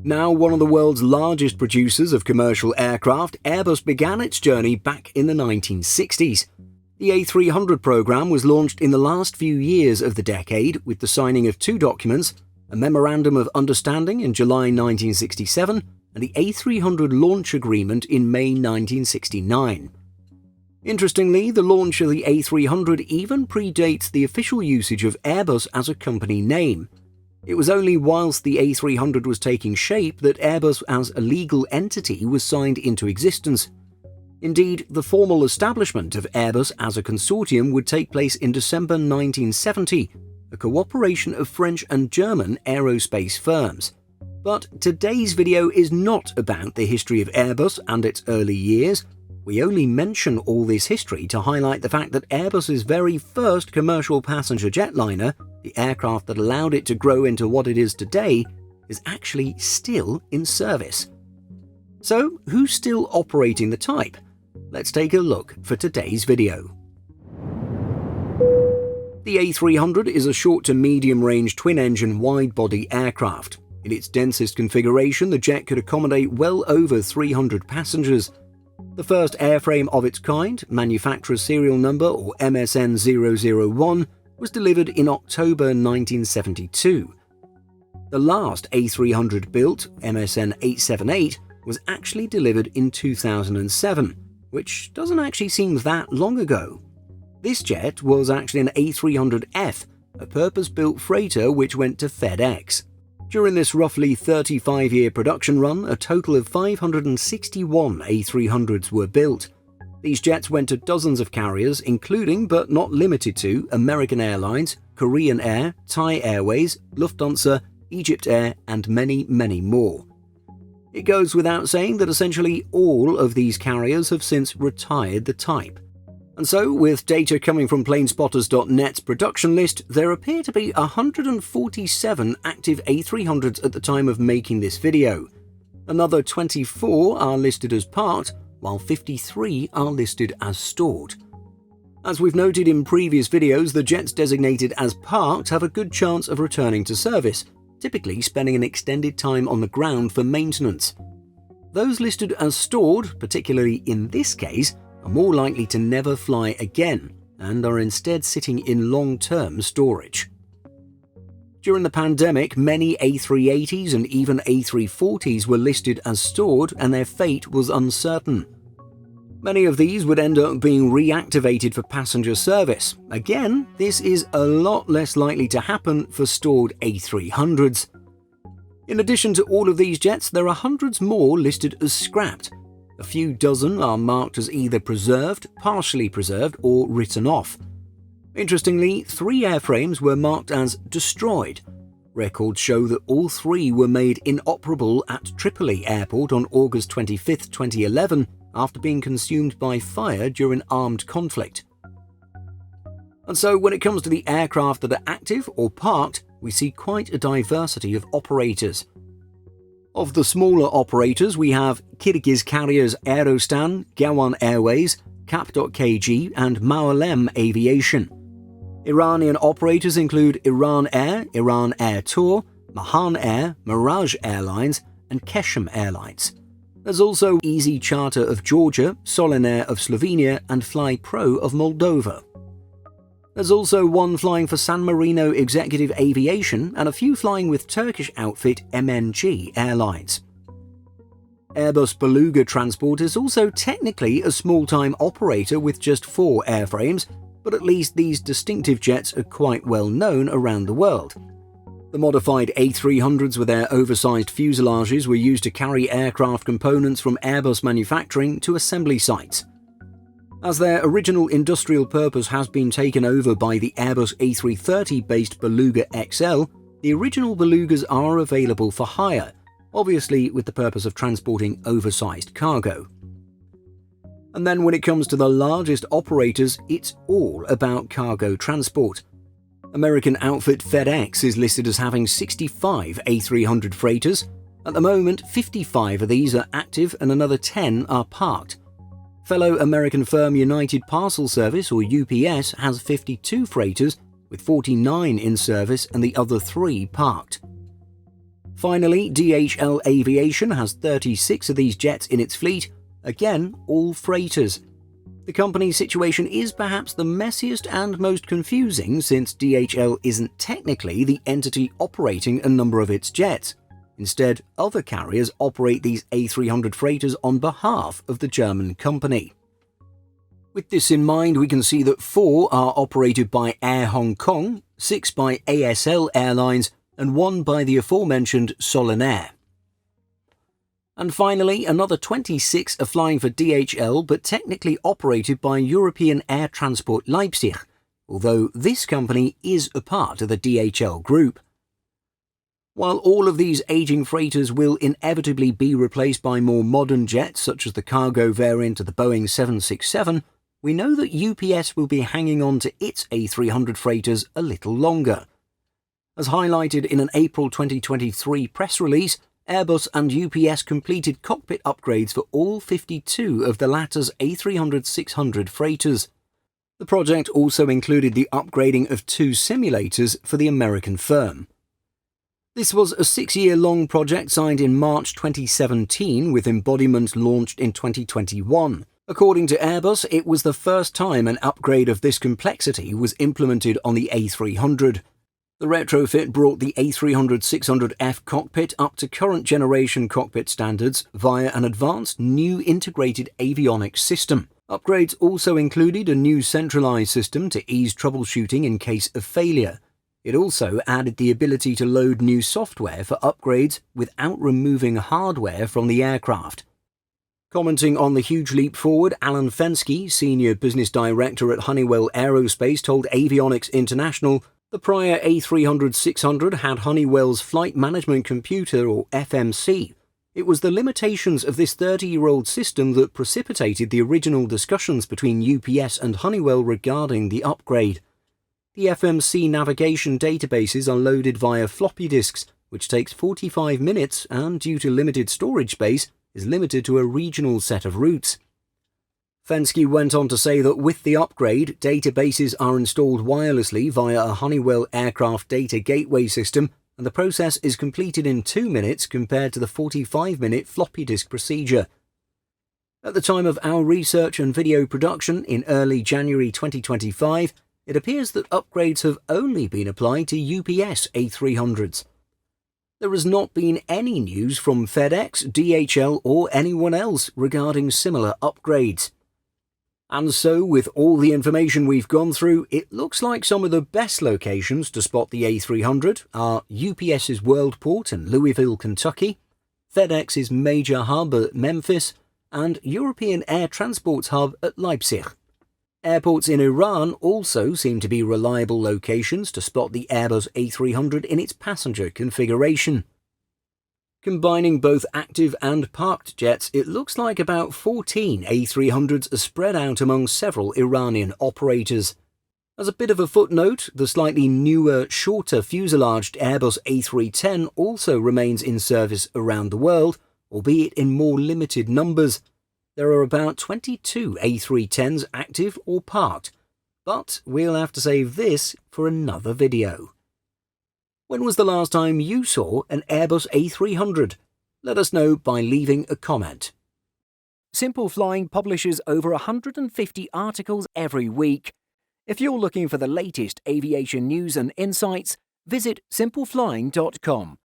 Now one of the world's largest producers of commercial aircraft, Airbus began its journey back in the 1960s. The A300 program was launched in the last few years of the decade with the signing of two documents, a Memorandum of Understanding in July 1967 and the A300 launch agreement in May 1969. Interestingly, the launch of the A300 even predates the official usage of Airbus as a company name. It was only whilst the A300 was taking shape that Airbus as a legal entity was signed into existence. Indeed, the formal establishment of Airbus as a consortium would take place in December 1970, a cooperation of French and German aerospace firms. But today's video is not about the history of Airbus and its early years. We only mention all this history to highlight the fact that Airbus's very first commercial passenger jetliner, the aircraft that allowed it to grow into what it is today, is actually still in service. So, who's still operating the type? Let's take a look for today's video. The A300 is a short to medium-range twin-engine wide-body aircraft. In its densest configuration, the jet could accommodate well over 300 passengers. The first airframe of its kind, manufacturer's serial number or MSN 001, was delivered in October 1972. The last A300 built, MSN 878, was actually delivered in 2007, which doesn't actually seem that long ago. This jet was actually an A300F, a purpose-built freighter which went to FedEx. During this roughly 35-year production run, a total of 561 A300s were built. These jets went to dozens of carriers, including but not limited to American Airlines, Korean Air, Thai Airways, Lufthansa, Egypt Air, and many, many more. It goes without saying that essentially all of these carriers have since retired the type. And so, with data coming from Planespotters.net's production list, there appear to be 147 active A300s at the time of making this video. Another 24 are listed as parked, while 53 are listed as stored. As we've noted in previous videos, the jets designated as parked have a good chance of returning to service, typically spending an extended time on the ground for maintenance. Those listed as stored, particularly in this case, are more likely to never fly again and are instead sitting in long-term storage. During the pandemic, many A380s and even A340s were listed as stored and their fate was uncertain. Many of these would end up being reactivated for passenger service. Again, this is a lot less likely to happen for stored A300s. In addition to all of these jets, there are hundreds more listed as scrapped. A few dozen are marked as either preserved, partially preserved, or written off. Interestingly, 3 airframes were marked as destroyed. Records show that all 3 were made inoperable at Tripoli Airport on August 25, 2011, after being consumed by fire during armed conflict. And so when it comes to the aircraft that are active or parked, we see quite a diversity of operators. Of the smaller operators, we have Kyrgyz carriers Aerostan, Gawan Airways, Cap.kg and Maolem Aviation. Iranian operators include Iran Air Tour, Mahan Air, Mirage Airlines and Keshem Airlines. There's also Easy Charter of Georgia, Solinair of Slovenia and Fly Pro of Moldova. There's also one flying for San Marino Executive Aviation and a few flying with Turkish outfit MNG Airlines. Airbus Beluga Transport is also technically a small-time operator with just 4 airframes, but at least these distinctive jets are quite well known around the world. The modified A300s with their oversized fuselages were used to carry aircraft components from Airbus manufacturing to assembly sites. As their original industrial purpose has been taken over by the Airbus A330-based Beluga XL, the original Belugas are available for hire, obviously with the purpose of transporting oversized cargo. And then when it comes to the largest operators, it's all about cargo transport. American outfit FedEx is listed as having 65 A300 freighters. At the moment, 55 of these are active and another 10 are parked. Fellow American firm United Parcel Service, or UPS, has 52 freighters, with 49 in service and the other 3 parked. Finally, DHL Aviation has 36 of these jets in its fleet, again all freighters. The company's situation is perhaps the messiest and most confusing, since DHL isn't technically the entity operating a number of its jets. Instead, other carriers operate these A300 freighters on behalf of the German company. With this in mind, we can see that 4 are operated by Air Hong Kong, 6 by ASL Airlines, and 1 by the aforementioned Solanair. And finally, another 26 are flying for DHL, but technically operated by European Air Transport Leipzig, although this company is a part of the DHL group. While all of these aging freighters will inevitably be replaced by more modern jets, such as the cargo variant of the Boeing 767, we know that UPS will be hanging on to its A300 freighters a little longer. As highlighted in an April 2023 press release, Airbus and UPS completed cockpit upgrades for all 52 of the latter's A300-600 freighters. The project also included the upgrading of 2 simulators for the American firm. This was a 6-year-long project signed in March 2017 with embodiment launched in 2021. According to Airbus, it was the first time an upgrade of this complexity was implemented on the A300. The retrofit brought the A300-600F cockpit up to current generation cockpit standards via an advanced new integrated avionics system. Upgrades also included a new centralized system to ease troubleshooting in case of failure. It also added the ability to load new software for upgrades without removing hardware from the aircraft. Commenting on the huge leap forward, Alan Fensky, Senior Business Director at Honeywell Aerospace, told Avionics International, the prior A300-600 had Honeywell's Flight Management Computer, or FMC. It was the limitations of this 30-year-old system that precipitated the original discussions between UPS and Honeywell regarding the upgrade. The FMC navigation databases are loaded via floppy disks, which takes 45 minutes and, due to limited storage space, is limited to a regional set of routes. Fensky went on to say that with the upgrade, databases are installed wirelessly via a Honeywell Aircraft Data Gateway system, and the process is completed in 2 minutes compared to the 45-minute floppy disk procedure. At the time of our research and video production in early January 2025, it appears that upgrades have only been applied to UPS A300s. There has not been any news from FedEx, DHL, or anyone else regarding similar upgrades. And so, with all the information we've gone through, it looks like some of the best locations to spot the A300 are UPS's Worldport in Louisville, Kentucky, FedEx's major hub at Memphis, and European Air Transport's hub at Leipzig. Airports in Iran also seem to be reliable locations to spot the Airbus A300 in its passenger configuration. Combining both active and parked jets, it looks like about 14 A300s are spread out among several Iranian operators. As a bit of a footnote, the slightly newer, shorter fuselaged Airbus A310 also remains in service around the world, albeit in more limited numbers. There are about 22 A310s active or parked, but we'll have to save this for another video. When was the last time you saw an Airbus A300? Let us know by leaving a comment. Simple Flying publishes over 150 articles every week. If you're looking for the latest aviation news and insights, visit simpleflying.com.